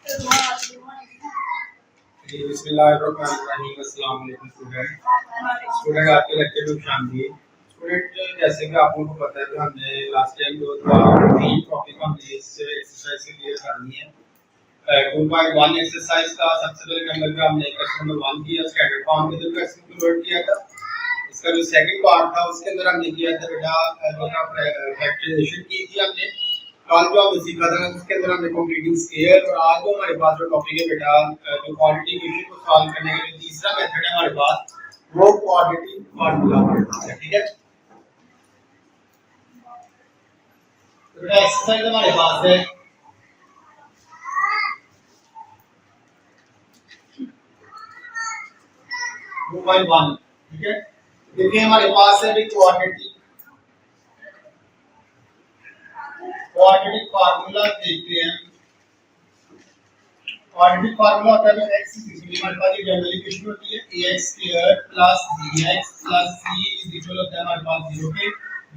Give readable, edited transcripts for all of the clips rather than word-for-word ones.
बिस्मिल्लाहिर्रहमानिर्रहीम। अस्सलाम वालेकुम स्टूडेंट आपके लेक्चर में शामिल। स्टूडेंट जैसे कि आप लोगों को पता है कि हमने लास्ट टाइम जो था 3 टॉपिक हमने इस एक्सरसाइज से क्लियर करनी है। 2.1 एक्सरसाइज का सबसे पहले नंबर पे हमने क्वेश्चन नंबर 1 किया, स्टैंडर्ड फॉर्म में जो क्वेश्चन कन्वर्ट किया था। इसका जो सेकंड पार्ट था उसके अंदर हमने किया था बेटा फैक्टराइजेशन की थी हमने। कल जो हमने सीखा था उसके अंदर हमने कंप्लीटिंग स्केयर, और आज जो हमारे पास जो टॉपिक है बेटा जो क्वाड्रेटिक इक्वेशन को सॉल्व करने का जो तीसरा मेथड है हमारे पास वो क्वाड्रेटिक फार्मूला हमारे पास है। ठीक है, तो बेटा एक्सरसाइज हमारे पास है 2.1। ठीक है, देखिए हमारे पास है क्वाड्रेटिक फार्मूला देखते हैं। क्वाड्रेटिक फार्मूला होता है x हमारे पास ये जनरल इक्वेशन होती है ax² + bx + c इक्वल होता है हमारे पास 0 के,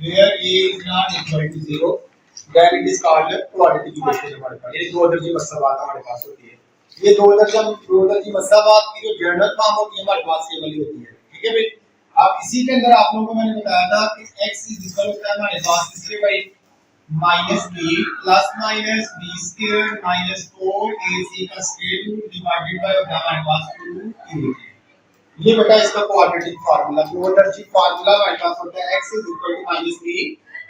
where a is not equal to 0 then it is called a quadratic equation। हमारे पास ये दो दर्जे मसवात हमारे पास होती है। ये दो दर्जे मसवात की जो जनरल फॉर्म होती है हमारे पास ये वाली होती है। ठीक है भाई, अब इसी के अंदर आप लोगों को मैंने बताया था कि x इक्वल होता है हमारे पास इसके भाई minus B plus minus B square minus 4ac का स्क्वायर रूट डिवाइडेड बाय हमारे पास 2a। ये बेटा इसका क्वाड्रेटिक फार्मूला दो दर्जी फार्मूला हमारे पास होता है x minus B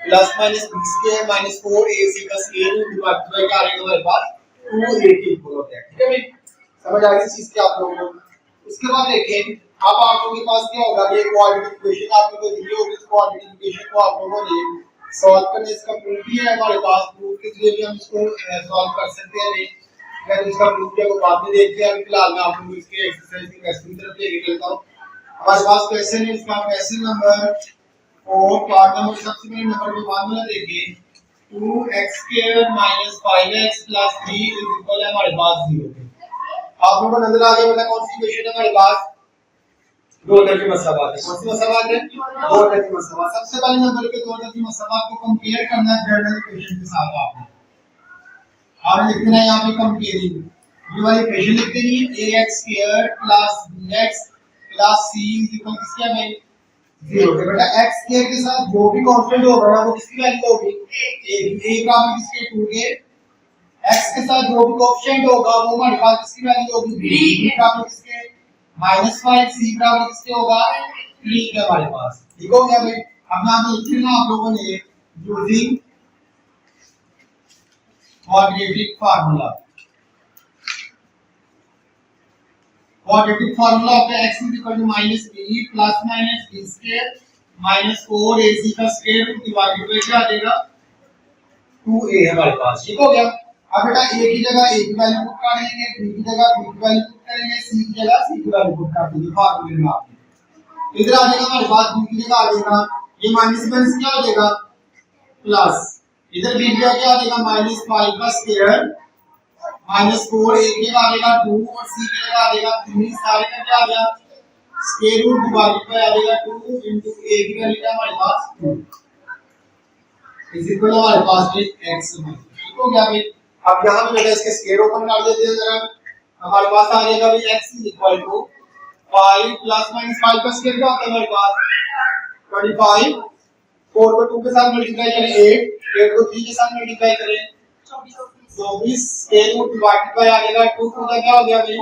plus minus B square minus 4ac का स्क्वायर रूट डिवाइडेड बाय क्या रहेगा हमारे पास 2a के इक्वल होता है। ठीक है भाई, समझ आ गई इस चीज की आप लोगों को। उसके बाद देखें अब आप लोगों के पास क्या होगा, ये क्वाड्रेटिक इक्वेशन आप लोगों को दी होगी। इस क्वाड्रेटिक इक्वेशन को आप लोगों ने सॉल्व करने इसका प्रूफ भी है हमारे पास, प्रूफ के जरिए भी हम इसको सॉल्व कर सकते हैं। मैं तो इसका प्रूफ क्या को बाद में देखते हैं। अभी फिलहाल मैं आप लोगों को इसके एक्सरसाइज के क्वेश्चन की तरफ लेके चलता हूं। हमारे पास क्वेश्चन है, इसका क्वेश्चन नंबर 4 पार्ट नंबर सबसे पहले नंबर पे फार्मूला देखिए 2x² - 5x + 3 इक्वल है हमारे पास 0 के। आप लोगों को नजर आ गया बेटा कौन सी इक्वेशन है हमारे पास, दो दर्जे मसवात है। कौन सी मसवात है, दो दर्जे मसवात। सबसे पहले नंबर पे दो दर्जे मसवात को कंपेयर करना है जनरल इक्वेशन के साथ। आपने लिखना है यहाँ पे कंपेयरिंग, ये वाली इक्वेशन लिख देनी है ax² + bx + c इक्वल किसके है 0 के। बेटा x² के साथ जो भी कांस्टेंट होगा ना वो किसकी वैल्यू होगी, a का मतलब किसके 2 के। x के साथ जो भी कोएफिशिएंट होगा वो हमारे पास किसकी वैल्यू होगी b का मतलब किसके -5, c का मतलब किसके होगा 3 के हमारे पास। ठीक हो गया भाई। अब यहाँ पे लिख लेना आप लोगों ने using quadratic formula. Quadratic formula होता है x = -b + -b square - 4ac का स्क्वायर रूट डिवाइडेड बाय क्या आ जाएगा 2a हमारे पास। ठीक हो गया। अब बेटा a की जगह a की वैल्यू पुट कर देंगे, b की जगह b की वैल्यू पुट करेंगे, c की जगह c की वैल्यू पुट कर देंगे फार्मूले में। आपने इधर आ जाएगा हमारे पास b की जगह आ जाएगा ये माइनस माइनस क्या हो जाएगा प्लस, इधर b की जगह क्या आ जाएगा -5 का स्क्वायर -4 a की जगह आ जाएगा 2 और c की जगह आ जाएगा 3, सारे का क्या आ गया स्क्वायर रूट डिवाइडेड बाय आ जाएगा 2 into a की वैल्यू क्या हमारे पास 2 इज इक्वल हमारे पास x। ठीक हो गया भाई। अब यहां पे बेटा इसके स्क्वायर ओपन कर देते हैं जरा, हमारे पास आ जाएगा भाई x = 5 ± 5 का स्क्वायर क्या होता है हमारे पास 25, 4 को 2 के साथ मल्टीप्लाई करें 8 को 3 के साथ मल्टीप्लाई करें 24, स्क्वायर रूट डिवाइडेड बाय आ जाएगा 2 का क्या हो गया भाई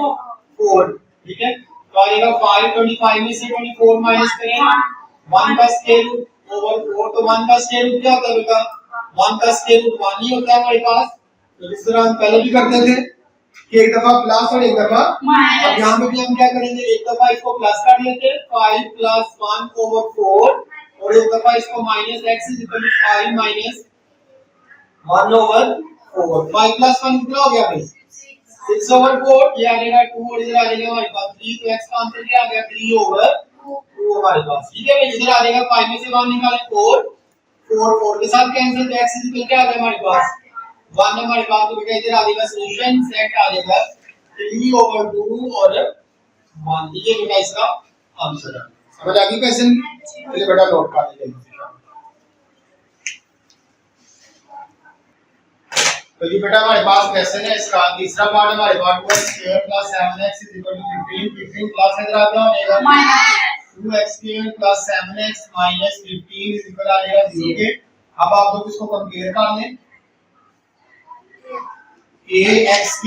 4। ठीक है, तो आ जाएगा 5 25 में से 24 माइनस करें 1 का स्क्वायर रूट ओवर 4, तो 1 का स्क्वायर रूट क्या होता है बेटा 1 का स्क्वायर रूट 1 ही होता है हमारे पास। तो जिस तरह हम पहले भी करते थे कि एक दफा प्लस और एक दफा माइनस, अब यहां पे भी हम क्या करेंगे एक दफा इसको प्लस कर लेते हैं 5 + 1 ओवर 4 और एक दफा इसको माइनस x = 5 - 1 ओवर 4। 5 + 1 कितना हो गया भाई 6 ओवर 4, ये आ जाएगा 2 और इधर आ जाएगा हमारे पास 3, तो x का आंसर क्या आ गया 3 ओवर 2 हमारे पास। ठीक है भाई, इधर आ जाएगा 5 में से 1 निकालें 4 4 के साथ कैंसिल, तो x = क्या आ गया हमारे पास 1 हमारे पास। तो बेटा इधर आ जाएगा सॉल्यूशन सेट आ जाएगा 3 ओवर 2 और 1। ये बेटा इसका आंसर है। समझ आ गई क्वेश्चन, चलिए बेटा नोट कर लीजिए। तो ये बेटा हमारे पास क्वेश्चन है इसका तीसरा पार्ट हमारे पास 2x² + 7x = 15 15 प्लस इधर आ जाएगा 2x² + 7x - 15 = आ जाएगा 0 के। अब आप लोग इसको कंपेयर कर लें ax²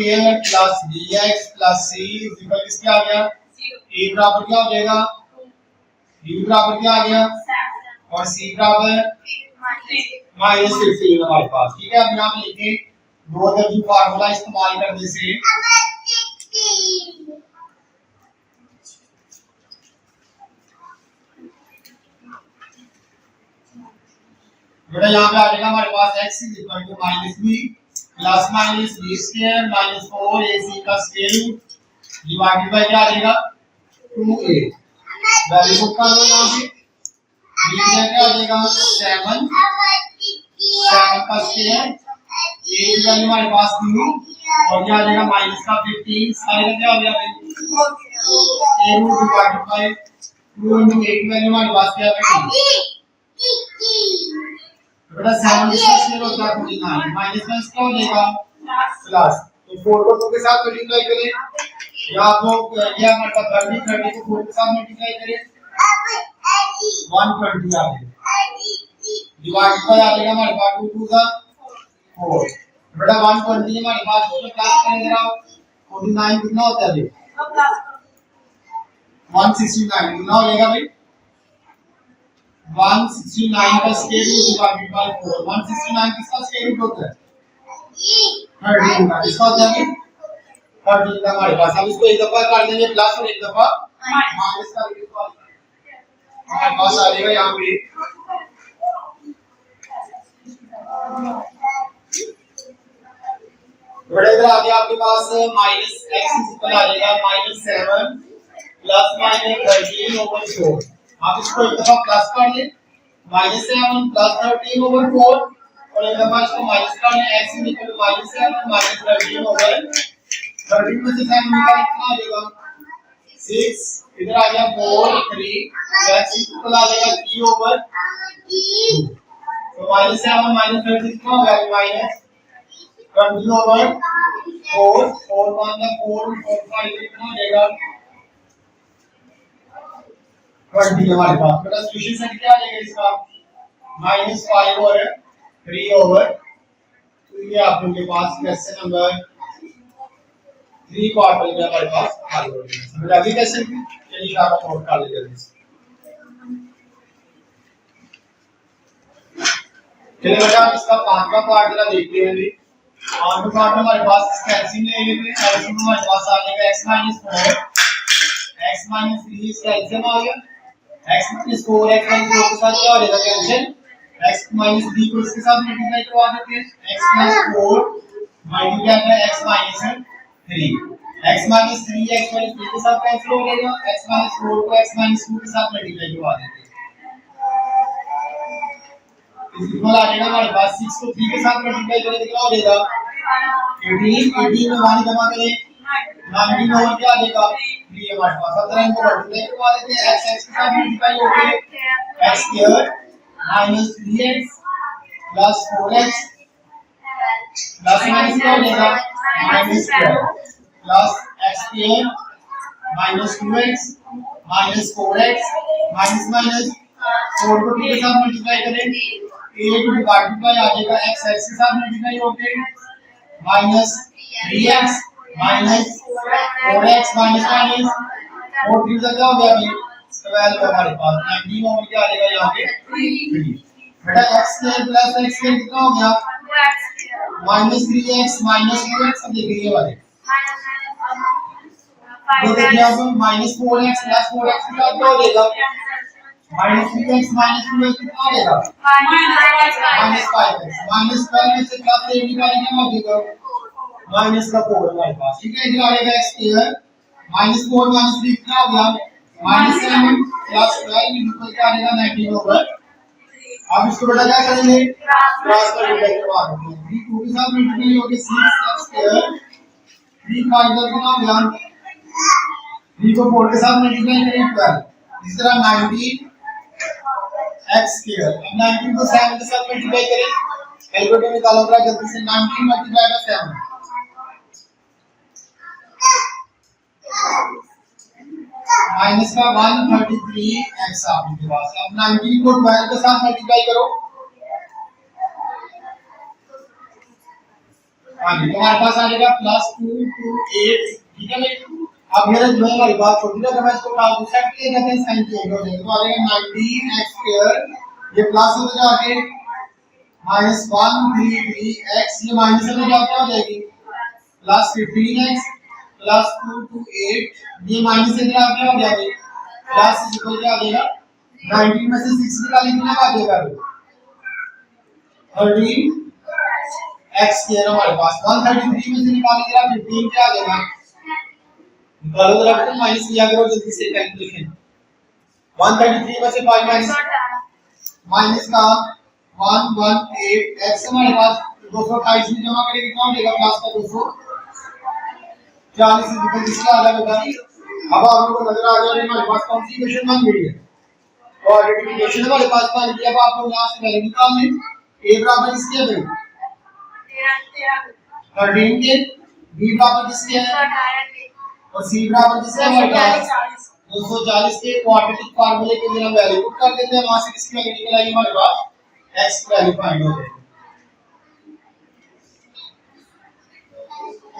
+ bx + c = किसके आ गया a बराबर क्या हो जाएगा b बराबर क्या आ गया और c बराबर -15 हमारे पास। ठीक है, अब यहाँ पे लिखें दो दर्जी फार्मूला इस्तेमाल करने से बेटा यहाँ पे आ जाएगा हमारे पास x = -b + -b² - 4ac का स्क्वायर रूट डिवाइडेड बाय क्या आ जाएगा 2a। वैल्यू पुट कर दो यहाँ पे b क्या आ जाएगा 7 का स्क्वायर a की वैल्यू हमारे पास 2 और क्या आ जाएगा माइनस का 15 सारे का क्या हो गया भाई a root divided by 2 into a की वैल्यू हमारे पास क्या है बेटा 7 इसका स्क्वायर होता है 49 माइनस में इसका हो जाएगा प्लस। तो 4 को 2 के साथ मल्टीप्लाई करें या आप लोग या हमारे पास 30 को 4 के साथ मल्टीप्लाई करें 120 आ जाएगा डिवाइड बाय आ जाएगा हमारे पास 2 2 का 4 बेटा 120 हमारे पास तो प्लस करें जरा 49 कितना होता है अभी 169 कितना हो जाएगा भाई 169 का स्क्वायर रूट डिवाइडेड बाय 4 169 किसका स्क्वायर रूट होता है 13 का इसका होता है 13 का हमारे पास। अब इसको एक दफा कर देंगे प्लस और एक दफा माइनस का हमारे पास आ जाएगा यहाँ पे बड़ा इधर आ गया आपके पास -x आ जाएगा -7 ± 13/4। आप इसको एक दफा प्लस कर लें -7 + 13/4 और एक दफा इसको माइनस कर लें x = -7 - 13/13 में से 7 निकाल कितना आ जाएगा 6 इधर आ गया 4 3 x = आ जाएगा 3/2 तो -7 - 13 कितना हो गया -20/4 4 1 4 4 5 कितना हो जाएगा 20 हमारे पास। बेटा सॉल्यूशन सेट क्या आ जाएगा इसका -5 और 3/। तो ये आप लोगों के पास क्वेश्चन नंबर 3 पार्ट हो गया हमारे पास हल हो गया। समझ आ गई क्वेश्चन की? चलिए आप नोट कर लीजिए जल्दी से। चलिए बेटा हम इसका पांचवा पार्ट जरा देखते हैं। अभी पांचवा पार्ट में हमारे पास इसका एलसीएम ले लेते हैं। एलसीएम हमारे पास आ जाएगा x - 4 x - 3 इसका एलसीएम आ गया x - 4 x - 4 के साथ क्या हो जाएगा कैंसिल x - 3 को इसके साथ मल्टीप्लाई करवा देते हैं x - 4 multiply by x - 3 x - 3 x - 3 के साथ कैंसिल हो जाएगा x - 4 को x - 2 के साथ मल्टीप्लाई करवा देते हैं इक्वल आ जाएगा हमारे पास 6 को 3 के साथ मल्टीप्लाई करें तो क्या हो जाएगा 18 में 1 जमा करें 19 और क्या आ जाएगा 3 हमारे पास 17 इनको मल्टीप्लाई करवा देते हैं x x के साथ मल्टीप्लाई होके x square -3x + 4x plus minus क्या हो जाएगा -12 plus x square -2x -4x minus 4 को 2 के साथ मल्टीप्लाई करें 8 डिवाइडेड बाय आ जाएगा x x के साथ मल्टीप्लाई होके -3x -4x माइनस और 3 का क्या हो गया अभी 12 हमारे पास 19 और क्या आ जाएगा यहाँ पे 3 बेटा x square plus x square कितना हो गया -3x -2x अब देखिए ये वाले तो देखिए अब -4x + 4x के साथ क्या हो जाएगा -3x -2x कितना हो जाएगा -5x -12 में से क्या से निकालेंगे हम अभी तो -4 हमारे पास ठीक है इधर आ जाएगा x स्क्वायर -4 -3 कितना हो गया -7 + 12 क्या आ जाएगा 19/। अब इसको बेटा क्या करेंगे क्रॉस मल्टीप्लाई करवा देंगे 3 2 के साथ मल्टीप्लाई होके 6x स्क्वायर 3 5 कितना हो गया 3 को 4 के साथ मल्टीप्लाई करें 12 इस तरह 19 x स्क्वायर अब 19 को 7 के साथ मल्टीप्लाई करें कैलकुलेटर निकालो जरा जल्दी से 19 मल्टीप्लाई बाय 7 माइनस का 133x आपके पास। अब 19 को 12 के साथ मल्टीप्लाई करो। हाँ जी तुम्हारे पास आ जाएगा +228 ठीक है भाई। अब मेरे जो है हमारी बात छोटी है, मैं इसको काट दूसरा के लिए कहते हैं साइन चेंज हो जाएगा तो आ जाएगा 19x2 ये प्लस हो जाके -133x ये माइनस में जाके हो जाएगी +15x +228 ये माइनस से जाके हो जाएगी प्लस इक्वल क्या आ जाएगा 19 में से 6 निकालेंगे कितना आ जाएगा 13x के हमारे पास 133 में से निकालेंगे 15 क्या आ जाएगा निकालो जरा बेटा माइनस किया करो जल्दी से कैलकुलेशन 133 में से 5 माइनस का 118 x हमारे पास 228 में जमा करेंगे कितना हो जाएगा प्लस का 240 से निकल किसका आ जाएगा अब आप लोगों को नजर आ गया हमारे पास कौन सी इक्वेशन बन गई है और इक्वेशन हमारे पास बन गई। अब आप लोग यहां से वैल्यू निकाल लें a बराबर किसके है 13 के b बराबर किसके है और c बराबर किसके है हमारे पास 240 के क्वाड्रेटिक फार्मूले के लिए हम वैल्यू पुट कर देते हैं वहां से किसकी वैल्यू निकल आएगी हमारे पास x की वैल्यू फाइंड हो जाएगी।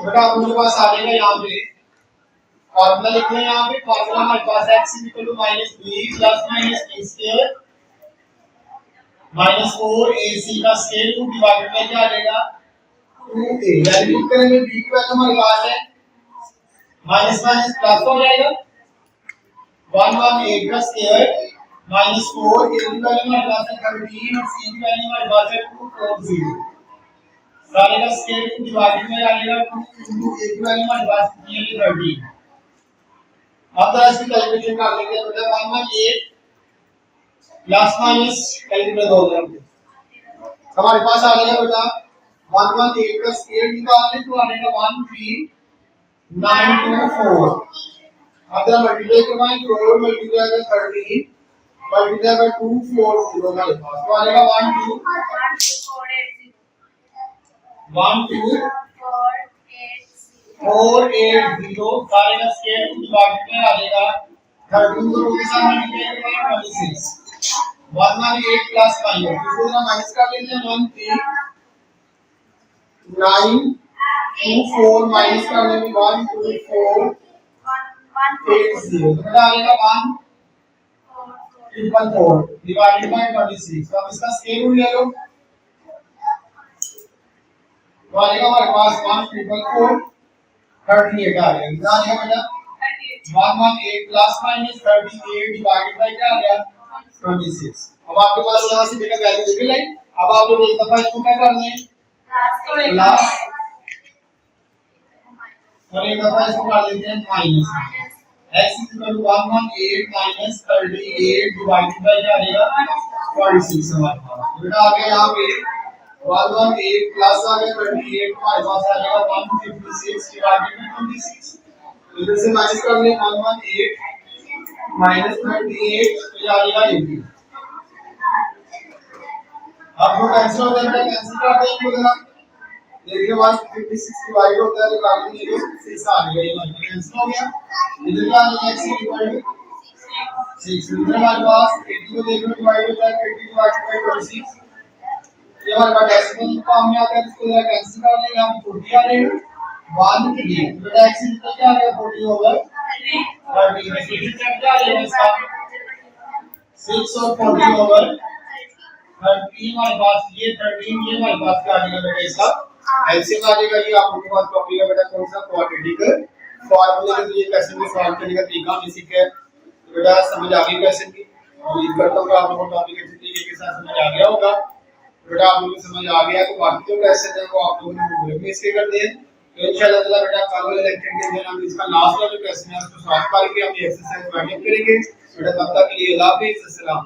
बेटा आप लोगों के पास आ जाएगा यहां पे फार्मूला लिख लें यहां पे फार्मूला हमारे पास x = -b + -b² -4ac का स्क्वायर रूट डिवाइडेड बाय क्या आ जाएगा 2a वैल्यू लिख करेंगे b की वैल्यू हमारे पास है माइनस माइनस प्लस हो जाएगा 118 का स्क्वायर -4 a की वैल्यू हमारे पास है 13 और c की वैल्यू हमारे पास है 240 सारे का स्क्वायर रूट डिवाइडेड बाय आ जाएगा 2 a की वैल्यू हमारे पास कितनी है 13। अब जरा इसकी कैलकुलेशन कर लेंगे बेटा 118 प्लस माइनस कैलकुलेटर दो जरा हमारे पास आ जाएगा बेटा 118 का स्क्वायर निकालने तो आ जाएगा 13924 अब जरा मल्टीप्लाई करवाएं 4 मल्टीप्लाई बाय 13 मल्टीप्लाई बाय 240 हमारे पास तो आ जाएगा 12480 सारे का स्क्वायर रूट डिवाइडेड बाय आ जाएगा 13 को के साथ मल्टीप्लाई करवाएं 26 118 प्लस माइनस इसको जरा माइनस कर लेते हैं 13924 माइनस कर लेंगे 12480 तो बेटा आ जाएगा 1444 डिवाइडेड बाय 26 तो अब इसका स्क्वायर रूट ले लो तो आ जाएगा हमारे पास 1444 38 आ जाएगा कितना आ जाएगा बेटा 118 प्लस माइनस 38 डिवाइडेड बाय क्या आ गया 26। अब आपके पास यहां से बेटा वैल्यू निकल आई। अब आप लोग एक दफा इसको क्या कर लें प्लस और एक दफा इसको कर लेते हैं minus x = 118 minus 38 divided by क्या आ जाएगा 26 हमारे पास बेटा आ गया यहां पे 118 प्लस आ गया 38 हमारे पास आ जाएगा 156 डिवाइडेड बाय 26 इधर से माइनस कर लें 118 माइनस 38 तो ये आ जाएगा 80। अब वो कैंसिल हो जाएगा कैंसिल कर देंगे जरा देखिए 156 डिवाइड होता है तो काटने के लिए 6 आ गया ये वाला कैंसिल हो गया इधर क्या आ जाएगा x = 6 इधर हमारे पास 80 को देखो डिवाइड होता है 80 डिवाइड बाय 26 ये हमारे पास डेसिमल फॉर्म में आता है इसको जरा कैंसिल कर लेंगे हम 40 आ जाएगा 1 बेटा x = क्या आ गया 40 ओवर 30 में से क्या आ जाएगा इसका 6 और 40 ओवर 13 हमारे पास ये 13 ये हमारे पास क्या आ जाएगा बेटा इसका एलसीएम आ जाएगा। ये आप लोगों के पास टॉपिक है बेटा कौन सा क्वाड्रेटिक फार्मूले के लिए क्वेश्चन को सॉल्व करने का तरीका हमने सीखा है तो बेटा समझ आ गई क्वेश्चन की उम्मीद करता हूं कि आप लोगों को टॉपिक अच्छे तरीके के साथ समझ आ गया होगा। बेटा आप लोगों को समझ आ गया तो बाकी जो क्वेश्चन है वो आप लोगों ने ग्रुप में इसके कर दिए तो इंशाल्लाह ताला बेटा कल वाले लेक्चर के अंदर हम इसका लास्ट वाला क्वेश्चन है उसको सॉल्व करके हम ये एक्सरसाइज फाइंड करेंगे। बेटा तब तक के लिए अल्लाह हाफिज़ अस्सलाम।